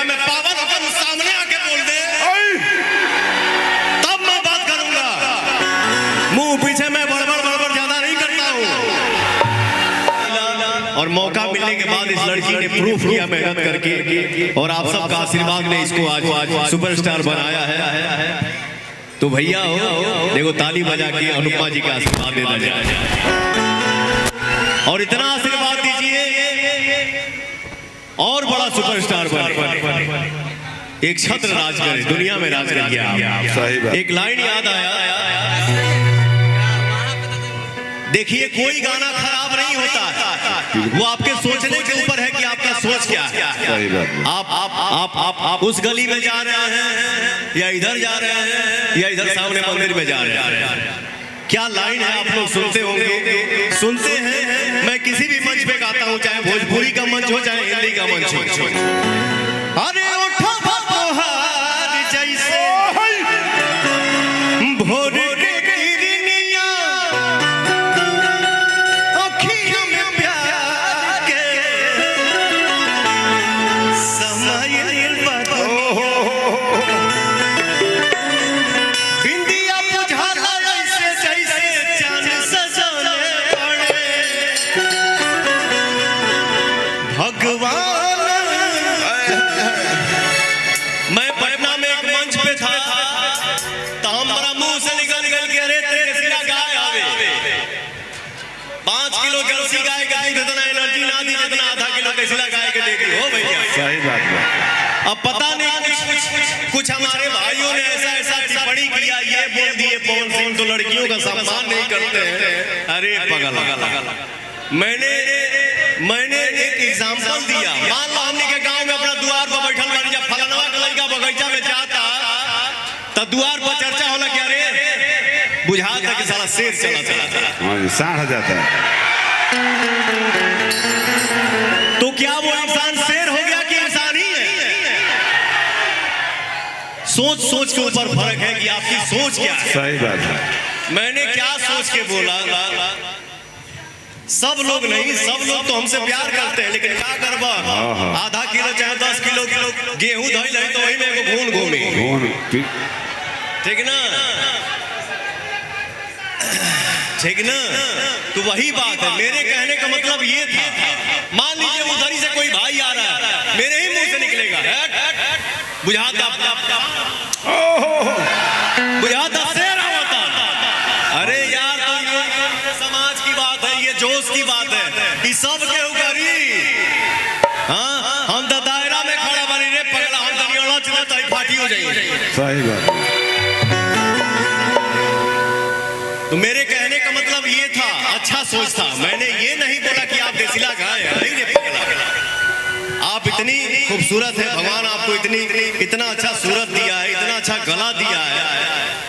मैं पावन होकर सामने आके बोल दे तब मैं बात करूंगा। मुंह पीछे मैं बड़बड़ ज्यादा नहीं करता हूं। और मौका मिलने के बाद इस लड़की ने प्रूफ किया मेहनत करके, और आप सबका आशीर्वाद ने इसको आज सुपरस्टार बनाया है। तो भैया हो देखो, ताली बजा के अनुपमा जी का आशीर्वाद देना जाए और इतना आशीर्वाद दीजिए और बड़ा सुपरस्टार बने, एक छत्र राज करे, दुनिया में राज कर गया। एक लाइन याद आया, देखिए कोई गाना खराब नहीं होता, वो आपके सोचने के ऊपर है कि आपका सोच क्या है। आप उस गली में जा रहे हैं या इधर जा रहे हैं या इधर सामने मंदिर में जा रहे हैं, क्या लाइन है आप लोग सुनते होंगे, सुनते हैं। मैं किसी भी मंच पे गाता हूँ, चाहे भोजपुरी का मंच हो चाहे हिंदी का मंच हो। अरे उठो बहार जैसे भोर के किरनिया, अखियों में प्यार के समय बिंदिया बुझाला जैसे जैसे चांद सजाने पड़े भगवान। मैं पटना में एक मंच पे था, तो हमारा मुंह से निकल के अरे तेरे सिरा गाय आवे 5 किलो जर्सी गाय का दूध इतना एनर्जी ना दी जितना आधा किलो तेसिला गाय के देती हो भैया। सही बात है। अब पता नहीं कुछ हमारे भाइयों ने ऐसा टिप्पणी किया, ये बोल दिए पवन सिंह तो लड़कियों का सम्मान नहीं करते हैं। अरे पगला, मैंने एक एग्जांपल दिया। मान लो हमने के गांव में अपना द्वार पर बैठल बानी, जब फलनवा का लड़का बगीचा में जाता तो द्वार पर चर्चा होला कि अरे बुझाता कि साला शेर चला साढ़ जाता है। तो क्या वो इंसान शेर हो गया कि इंसान ही है? सोच के ऊपर फर्क है कि आपकी सोच क्या है। सही बात है। मैंने क्या सोच के बोला, सब लोग नहीं, सब लोग तो हमसे प्यार करते हैं, लेकिन क्या करबा, आधा किलो चाहे 10 किलो गेहूं धइल है तो वही में एगो घून घूमी, ठीक ना, ठीक ना। तो वही बात है, मेरे कहने का मतलब ये था, मान लीजिए उधरी से कोई भाई आ रहा है, मेरे ही मुंह से निकलेगा बुझाता शेर होता। अरे यार तो ये समाज की बात है, ये जोश की बात है, इस सब के उगरी। हाँ, हम तो दायरा में खड़ा बनी रे पगला, हम तो नियोला चले तो फाटी हो जाएगी। सही बात। तो मेरे कहने का मतलब ये था, अच्छा सोच था। मैंने ये नहीं बोला कि आप देसिला गाय, नहीं रे पगला, आप इतनी खूबसूरत है, भगवान आपको इतना अच्छा सूरत दिया है, इतना अच्छा गला दिया है,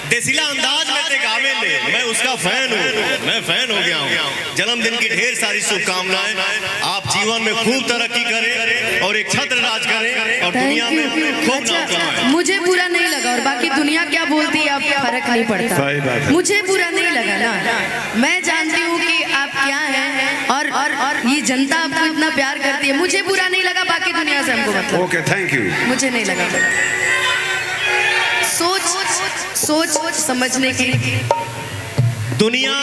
देसिला अंदाज में ते गावे ले, मैं उसका फैन हूँ, मैं फैन हो गया हूँ। जन्मदिन की ढेर सारी शुभकामनाएं, आप जीवन में खूब तरक्की करें और एक छत्र राज करें और दुनिया में खूब नाम कमाएं। मुझे बुरा नहीं लगा, और बाकी दुनिया क्या बोलती है अब फर्क नहीं पड़ता। मुझे बुरा नहीं लगा ना, मैं जानती हूँ कि आप क्या हैं और ये जनता आपको इतना प्यार करती है, मुझे बुरा नहीं लगा, बाकी दुनिया से हमको मतलब। ओके, थैंक यू। मुझे नहीं लगा। सोच समझने की दुनिया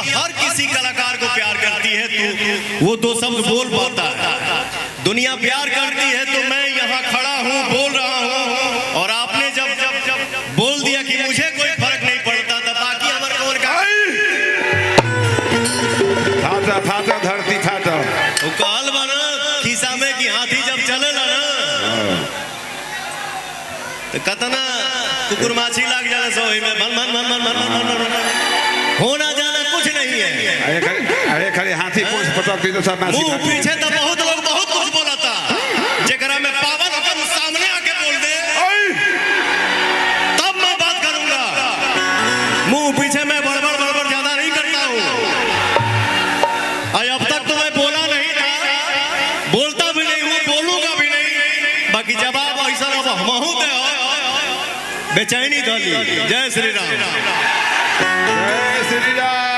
हर किसी कलाकार को प्यार करती है, तो वो 2 शब्द बोल पाता है। दुनिया प्यार करती है तो मैं यहाँ खड़ा हूँ, बोल रहा हूँ, और आपने जब बोल दिया कि मुझे कोई फर्क नहीं पड़ता, तो बाकी हमारे कौन का फाटा धरती फाटा तो कहल बना खिसा में कि हाथी जब चलेला ना तो कतना कुकुर माछी लाग जाला सोई में मन होना जाना कुछ नहीं है। अरे खड़े हाथी पूछ पटक दी तो सब मुंह पीछे तो बहुत लोग बहुत कुछ बोलता, जेकरा में पावन होकर सामने आके बोल दे तब मैं बात करूंगा। मुंह पीछे मैं बड़बड़ ज्यादा नहीं करता हूँ। अब तक तो मैं बोला नहीं था, बोलता भी नहीं हूँ, बोलूंगा भी नहीं। बाकी जवाब ऐसा महू दे बेचैनी दली। जय श्री राम। जय श्री राम।